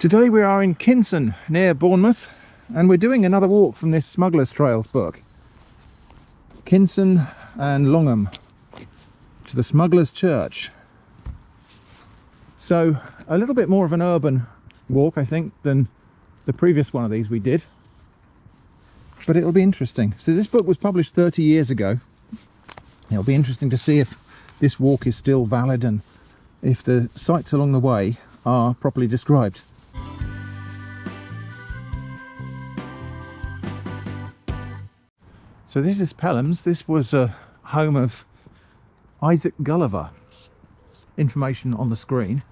Today we are in Kinson near Bournemouth, and we're doing another walk from this Smugglers Trails book. Kinson and Longham to the Smugglers Church. So a little bit more of an urban walk, I think, than the previous one of these we did, but it'll be interesting. So this book was published 30 years ago. It'll be interesting to see if this walk is still valid and if the sights along the way are properly described. So this is Pelham's. This was a home of Isaac Gulliver. Information on the screen.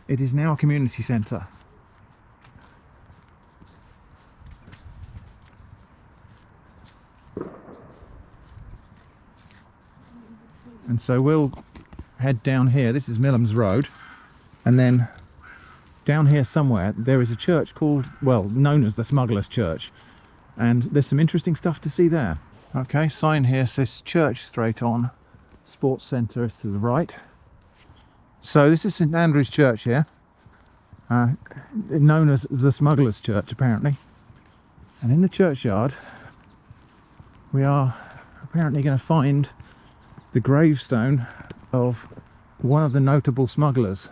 It is now a community centre. And so we'll head down here. This is Milham's Road, and then down here somewhere there is a church called, well, known as the Smugglers Church, and there's some interesting stuff to see there. Okay, sign here says church straight on, sports centre is to the right. So this is St Andrew's Church here, known as the Smugglers Church apparently. And in the churchyard we are apparently going to find the gravestone of one of the notable smugglers.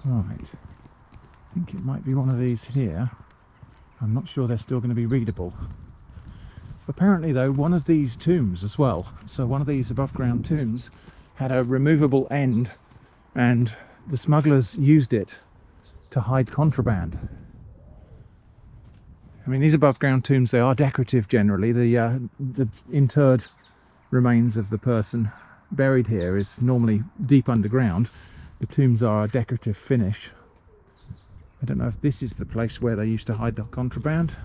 Right, I think it might be one of these here. I'm not sure they're still going to be readable. Apparently though, one of these tombs as well, so one of these above ground tombs had a removable end, and the smugglers used it to hide contraband. I mean, these above ground tombs, they are decorative generally. The interred remains of the person buried here is normally deep underground. The tombs are a decorative finish. I don't know if this is the place where they used to hide the contraband.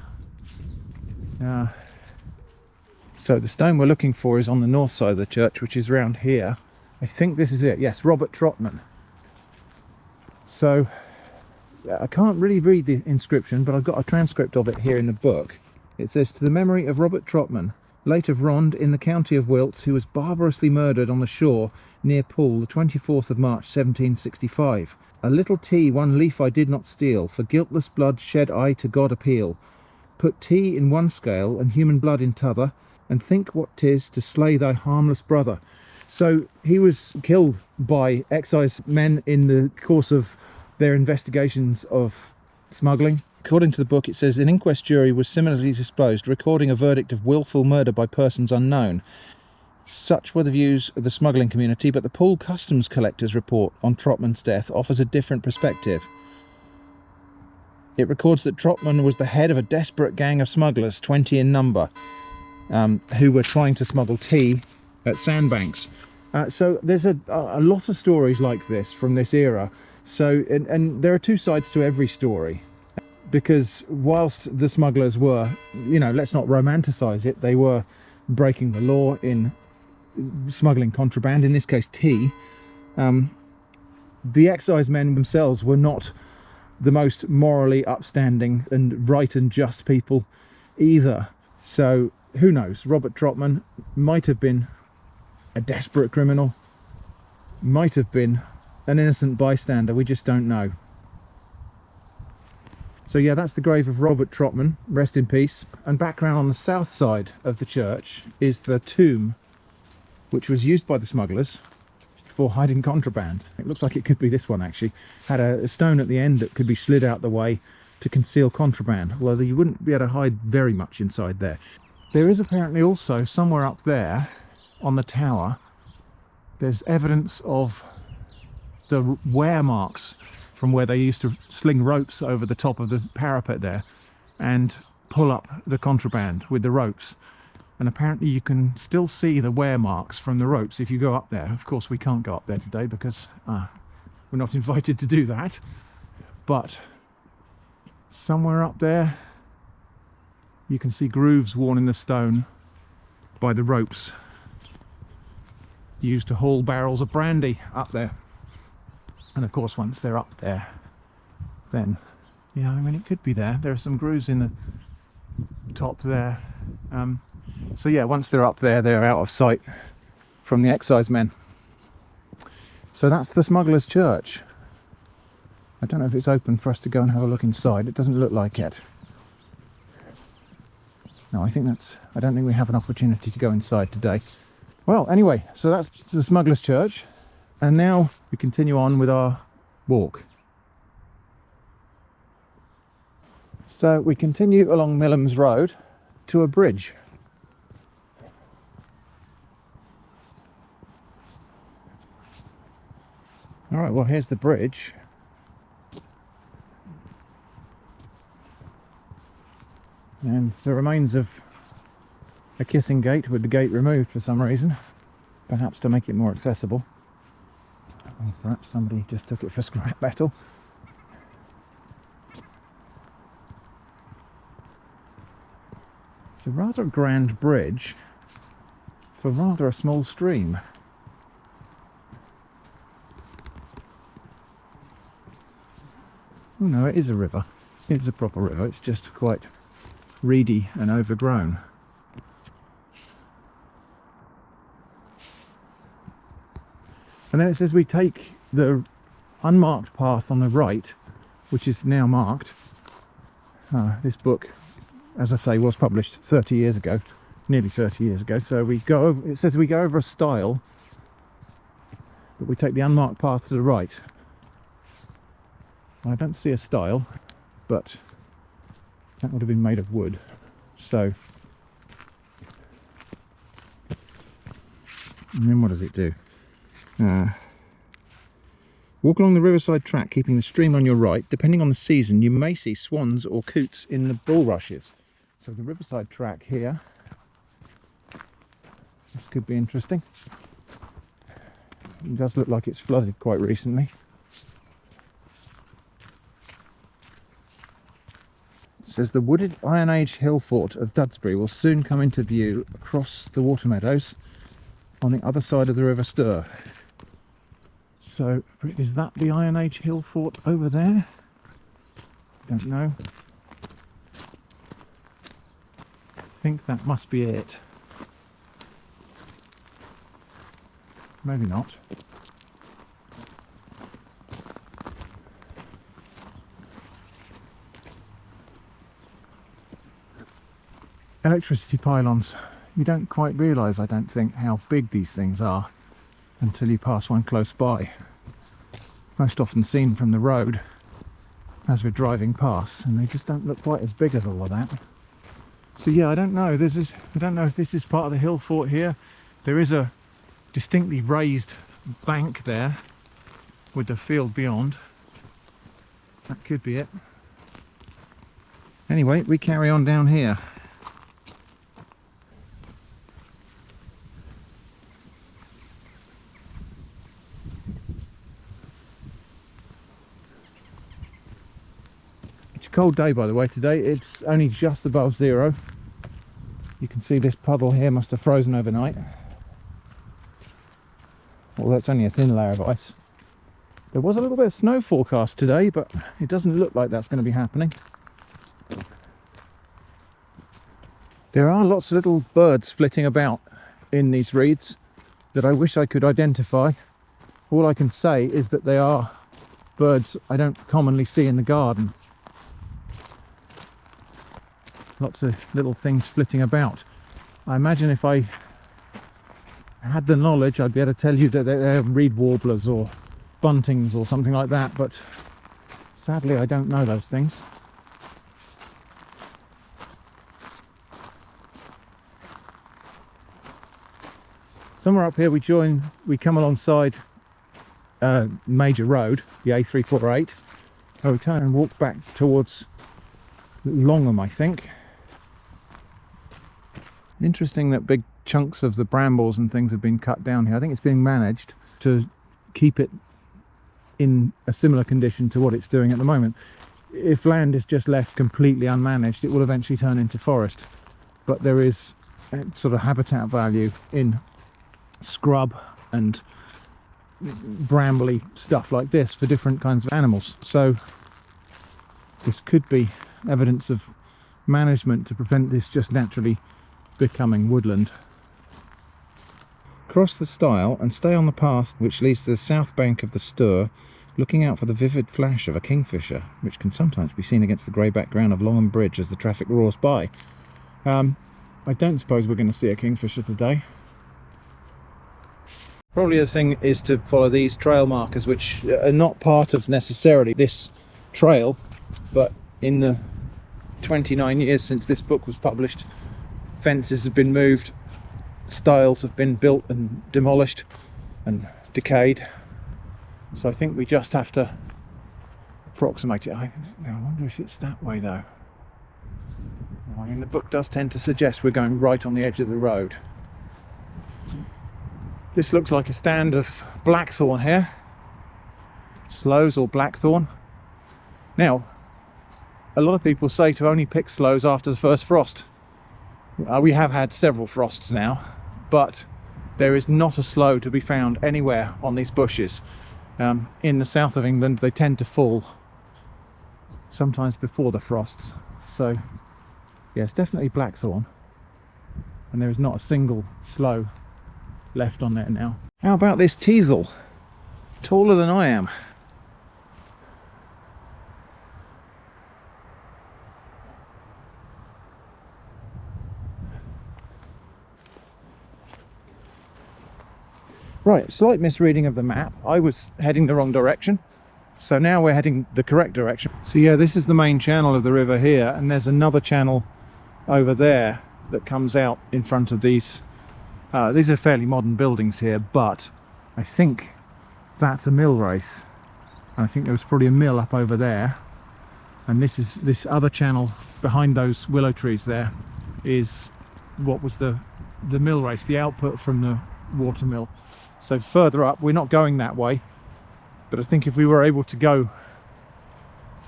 So the stone we're looking for is on the north side of the church, which is round here. I think this is it. Yes, Robert Trotman. So I can't really read the inscription, but I've got a transcript of it here in the book. It says, "To the memory of Robert Trotman, late of Rond in the county of Wilts, who was barbarously murdered on the shore near Poole the 24th of March 1765. A little tea, one leaf I did not steal, for guiltless blood shed I to God appeal. Put tea in one scale and human blood in t'other, and think what 'tis to slay thy harmless brother." So he was killed by excise men in the course of their investigations of smuggling. According to the book, it says an inquest jury was similarly disposed, recording a verdict of willful murder by persons unknown. Such were the views of the smuggling community, but the Poole Customs Collector's report on Trotman's death offers a different perspective. It records that Trotman was the head of a desperate gang of smugglers, 20 in number, who were trying to smuggle tea at sandbanks. So there's a lot of stories like this from this era. So, and there are two sides to every story, because whilst the smugglers were, you know, let's not romanticize it, they were breaking the law in smuggling contraband, in this case tea. The excise men themselves were not the most morally upstanding and right and just people either. So who knows, Robert Trotman might have been a desperate criminal, might have been an innocent bystander, we just don't know. So yeah, that's the grave of Robert Trotman, rest in peace. And background on the south side of the church is the tomb which was used by the smugglers for hiding contraband. It looks like it could be this one actually. Had a stone at the end that could be slid out the way to conceal contraband, although you wouldn't be able to hide very much inside there. There is apparently also somewhere up there on the tower, there's evidence of the wear marks from where they used to sling ropes over the top of the parapet there and pull up the contraband with the ropes. And apparently you can still see the wear marks from the ropes if you go up there. Of course we can't go up there today because we're not invited to do that, but somewhere up there you can see grooves worn in the stone by the ropes used to haul barrels of brandy up there. And of course once they're up there, then, yeah, I mean, it could be there. There are some grooves in the top there. So yeah, once they're up there, they're out of sight from the excise men. So that's the Smugglers Church. I don't know if it's open for us to go and have a look inside. It doesn't look like it. No, I don't think we have an opportunity to go inside today. Well, anyway, so that's the Smugglers Church, and now we continue on with our walk. So we continue along Milham's Road to a bridge. All right, well, here's the bridge. And the remains of a kissing gate with the gate removed for some reason, perhaps to make it more accessible. Or perhaps somebody just took it for scrap metal. It's a rather grand bridge for rather a small stream. Oh no, it is a river. It's a proper river. It's just quite reedy and overgrown. And then it says we take the unmarked path on the right, which is now marked. This book, as I say, was published 30 years ago, nearly 30 years ago. So we go over, it says we go over a stile, but we take the unmarked path to the right. I don't see a stile, but that would have been made of wood. So, and then what does it do? Walk along the riverside track, keeping the stream on your right. Depending on the season, you may see swans or coots in the bulrushes. So the riverside track here. This could be interesting. It does look like it's flooded quite recently. It says the wooded Iron Age hill fort of Dudsbury will soon come into view across the water meadows on the other side of the River Stour. So, is that the Iron Age hill fort over there? Don't know. I think that must be it. Maybe not. Electricity pylons. You don't quite realise, I don't think, how big these things are until you pass one close by. Most often seen from the road as we're driving past, and they just don't look quite as big as all of that. So yeah, I don't know. I don't know if this is part of the hill fort here. There is a distinctly raised bank there with the field beyond. That could be it. Anyway, we carry on down here. It's a cold day, by the way, today. It's only just above zero. You can see this puddle here must have frozen overnight. Well, that's only a thin layer of ice. There was a little bit of snow forecast today, but it doesn't look like that's going to be happening. There are lots of little birds flitting about in these reeds that I wish I could identify. All I can say is that they are birds I don't commonly see in the garden. Lots of little things flitting about. I imagine if I had the knowledge, I'd be able to tell you that they're reed warblers or buntings or something like that, but sadly I don't know those things. Somewhere up here we come alongside a major road, the A348. We turn and walk back towards Longham, I think. Interesting that big chunks of the brambles and things have been cut down here. I think it's being managed to keep it in a similar condition to what it's doing at the moment. If land is just left completely unmanaged, it will eventually turn into forest. But there is sort of habitat value in scrub and brambly stuff like this for different kinds of animals. So this could be evidence of management to prevent this just naturally becoming woodland. Cross the stile and stay on the path which leads to the south bank of the Stour looking out for the vivid flash of a kingfisher, which can sometimes be seen against the grey background of Longham Bridge as the traffic roars by. I don't suppose we're going to see a kingfisher today. Probably the thing is to follow these trail markers, which are not part of necessarily this trail, but in the 29 years since this book was published, fences have been moved, stiles have been built and demolished and decayed. So I think we just have to approximate it. I wonder if it's that way though. I mean, the book does tend to suggest we're going right on the edge of the road. This looks like a stand of blackthorn here. Sloes or blackthorn. Now, a lot of people say to only pick sloes after the first frost. We have had several frosts now, but there is not a sloe to be found anywhere on these bushes. In the south of England, they tend to fall sometimes before the frosts. So, yes, definitely blackthorn. And there is not a single sloe left on there now. How about this teasel? Taller than I am. Right, slight misreading of the map. I was heading the wrong direction, so now we're heading the correct direction. So yeah, this is the main channel of the river here, and there's another channel over there that comes out in front of these. These are fairly modern buildings here, but I think that's a mill race. And I think there was probably a mill up over there, and this other channel behind those willow trees there is what was the mill race, the output from the water mill. So further up, we're not going that way, but I think if we were able to go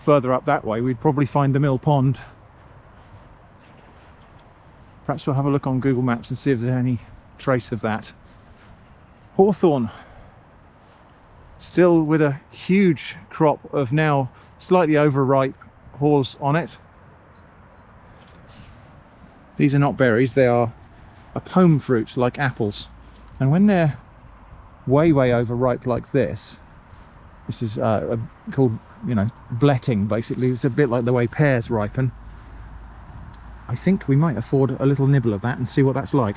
further up that way, we'd probably find the mill pond. Perhaps we'll have a look on Google Maps and see if there's any trace of that. Hawthorn, still with a huge crop of now slightly overripe haws on it. These are not berries, they are a pome fruit like apples, and when they're way overripe like this is called, you know, bletting basically. It's a bit like the way pears ripen. I think we might afford a little nibble of that and see what that's like.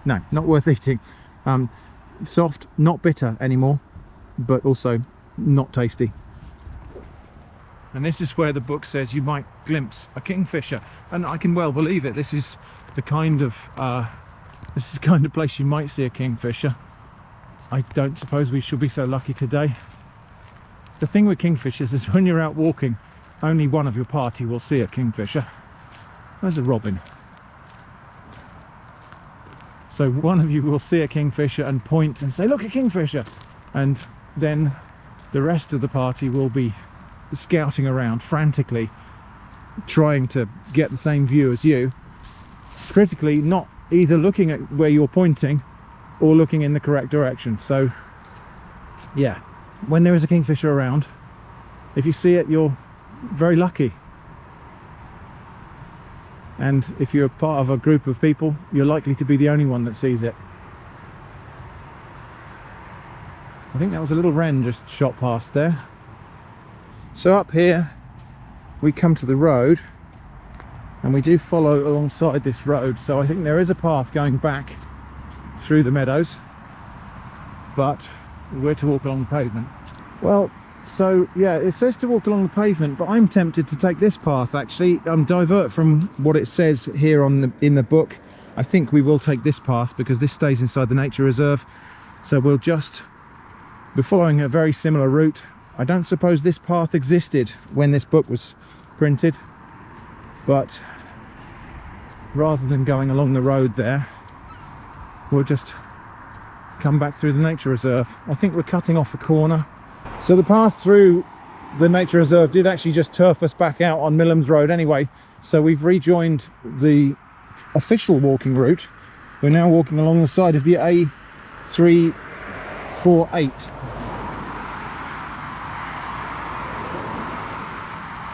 No, not worth eating. Soft, not bitter anymore, but also not tasty. And this is where the book says you might glimpse a kingfisher, and I can well believe it. This is the kind of place you might see a kingfisher. I don't suppose we should be so lucky today. The thing with kingfishers is when you're out walking, only one of your party will see a kingfisher. There's a robin. So one of you will see a kingfisher and point and say, look, a kingfisher, and then the rest of the party will be scouting around frantically trying to get the same view as you, critically not either looking at where you're pointing or looking in the correct direction. So yeah, when there is a kingfisher around, if you see it, you're very lucky. And if you're part of a group of people, you're likely to be the only one that sees it. I think that was a little wren just shot past there. So up here we come to the road, and we do follow alongside this road, so I think there is a path going back through the meadows, but we're to walk along the pavement. Well, so yeah, it says to walk along the pavement, but I'm tempted to take this path actually, divert from what it says here in the book. I think we will take this path because this stays inside the nature reserve, so we're following a very similar route. I don't suppose this path existed when this book was printed, but rather than going along the road there, we'll just come back through the nature reserve. I think we're cutting off a corner. So the path through the nature reserve did actually just turf us back out on Millam's Road anyway, so we've rejoined the official walking route. We're now walking along the side of the A348,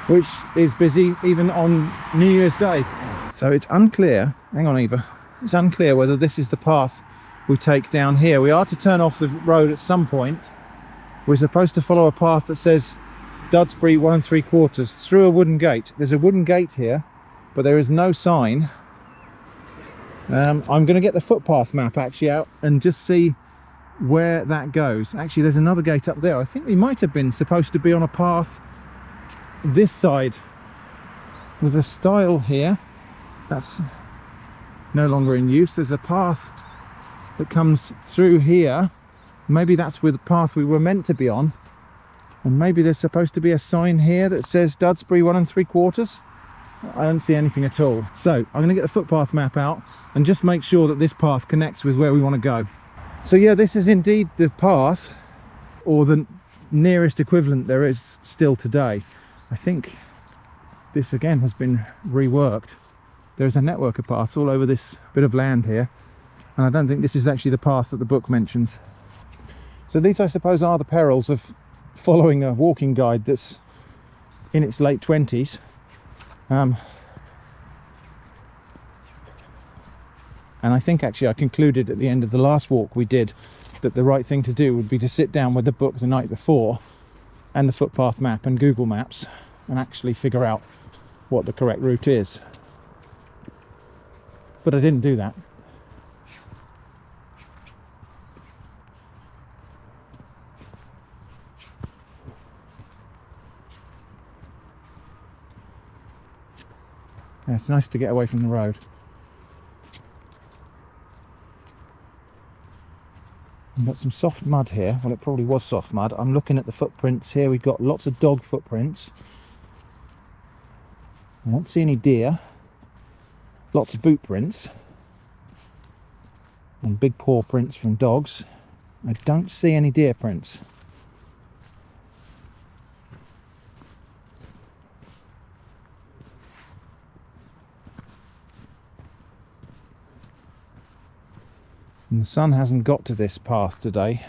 which is busy even on New Year's Day. So it's unclear, hang on Eva, it's unclear whether this is the path we take down here. We are to turn off the road at some point, We're supposed to follow a path that says Dudsbury 1 3/4 through a wooden gate. There's a wooden gate here, but there is no sign. I'm going to get the footpath map actually out and just see where that goes. Actually, there's another gate up there. I think we might have been supposed to be on a path this side with a stile here that's no longer in use. There's a path that comes through here. Maybe that's with the path we were meant to be on, and maybe there's supposed to be a sign here that says Dudsbury 1 3/4. I don't see anything at all. So I'm going to get the footpath map out and just make sure that this path connects with where we want to go. So yeah, this is indeed the path, or the nearest equivalent there is still today. I think this again has been reworked. There's a network of paths all over this bit of land here, and I don't think this is actually the path that the book mentions. So these, I suppose, are the perils of following a walking guide that's in its late 20s. And I think actually I concluded at the end of the last walk we did that the right thing to do would be to sit down with the book the night before and the footpath map and Google Maps and actually figure out what the correct route is. But I didn't do that. Yeah, it's nice to get away from the road. We've got some soft mud here. Well, it probably was soft mud. I'm looking at the footprints here. We've got lots of dog footprints. I don't see any deer. Lots of boot prints. And big paw prints from dogs. I don't see any deer prints. And the sun hasn't got to this path today,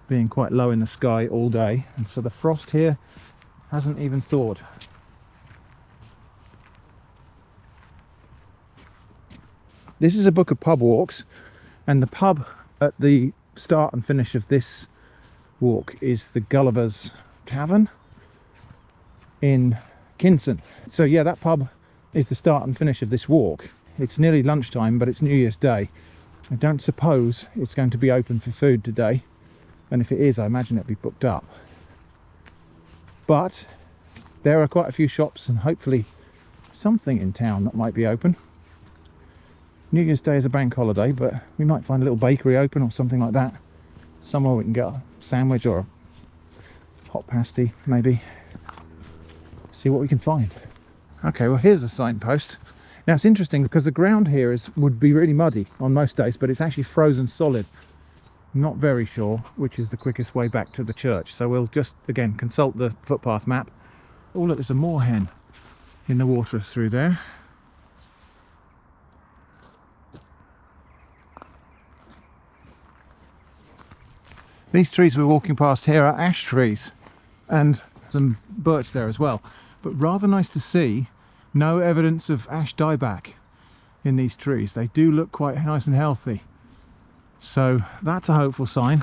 being quite low in the sky all day, and so the frost here hasn't even thawed. This is a book of pub walks, and the pub at the start and finish of this walk is the Gulliver's Tavern in Kinson. So yeah, that pub is the start and finish of this walk. It's nearly lunchtime, but it's New Year's Day. I don't suppose it's going to be open for food today, and if it is, I imagine it'll be booked up. But there are quite a few shops and hopefully something in town that might be open. New Year's Day is a bank holiday, but we might find a little bakery open or something like that. Somewhere we can get a sandwich or a hot pasty, maybe. See what we can find. Okay, well, here's a signpost. Now it's interesting because the ground here would be really muddy on most days, but it's actually frozen solid. I'm not very sure which is the quickest way back to the church, so we'll just again consult the footpath map. Oh look, there's a moorhen in the water through there. These trees we're walking past here are ash trees, and some birch there as well, but rather nice to see. No evidence of ash dieback in these trees. They do look quite nice and healthy, so that's a hopeful sign.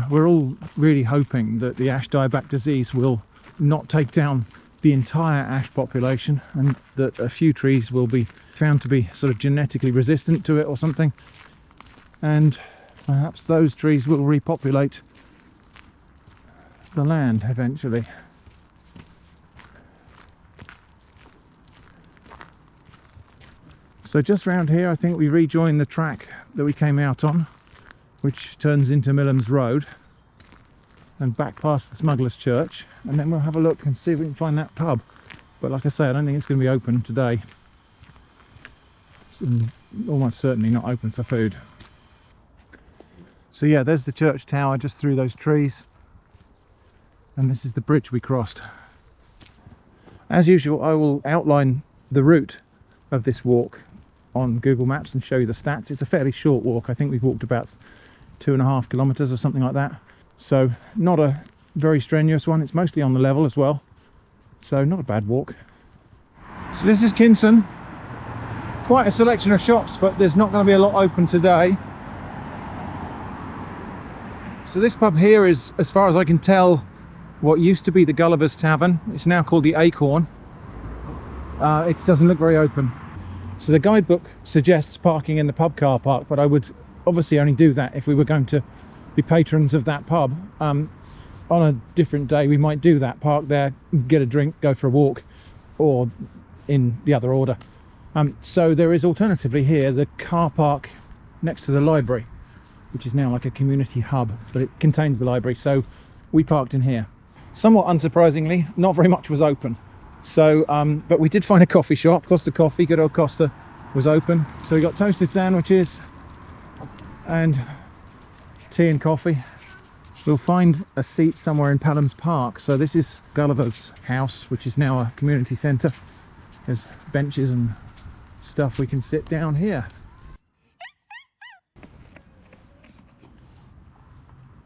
We're all really hoping that the ash dieback disease will not take down the entire ash population, and that a few trees will be found to be sort of genetically resistant to it or something, and perhaps those trees will repopulate the land eventually. So just round here I think we rejoin the track that we came out on, which turns into Milham's Road, and back past the Smugglers Church, and then we'll have a look and see if we can find that pub. But like I say, I don't think it's going to be open today. It's almost certainly not open for food. So yeah, there's the church tower just through those trees, and this is the bridge we crossed. As usual, I will outline the route of this walk on Google Maps and show you the stats. It's a fairly short walk. I think we've walked about 2.5 kilometers or something like that, so not a very strenuous one. It's mostly on the level as well, so not a bad walk. So this is Kinson. Quite a selection of shops, but there's not going to be a lot open today. So this pub here is, as far as I can tell, what used to be the Gulliver's Tavern. It's now called the Acorn. It doesn't look very open. So the guidebook suggests parking in the pub car park, but I would obviously only do that if we were going to be patrons of that pub. On a different day we might do that, park there, get a drink, go for a walk, or in the other order. So there is alternatively here the car park next to the library, which is now like a community hub, but it contains the library, so we parked in here. Somewhat unsurprisingly, not very much was open. So, but we did find a coffee shop. Costa Coffee, good old Costa, was open. So we got toasted sandwiches and tea and coffee. We'll find a seat somewhere in Pelham's Park. So this is Gulliver's house, which is now a community centre. There's benches and stuff. We can sit down here.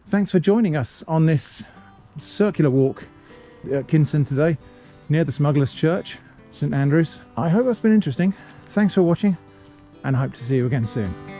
Thanks for joining us on this circular walk at Kinson today, near the Smugglers Church, St Andrews. I hope that's been interesting. Thanks for watching, and I hope to see you again soon.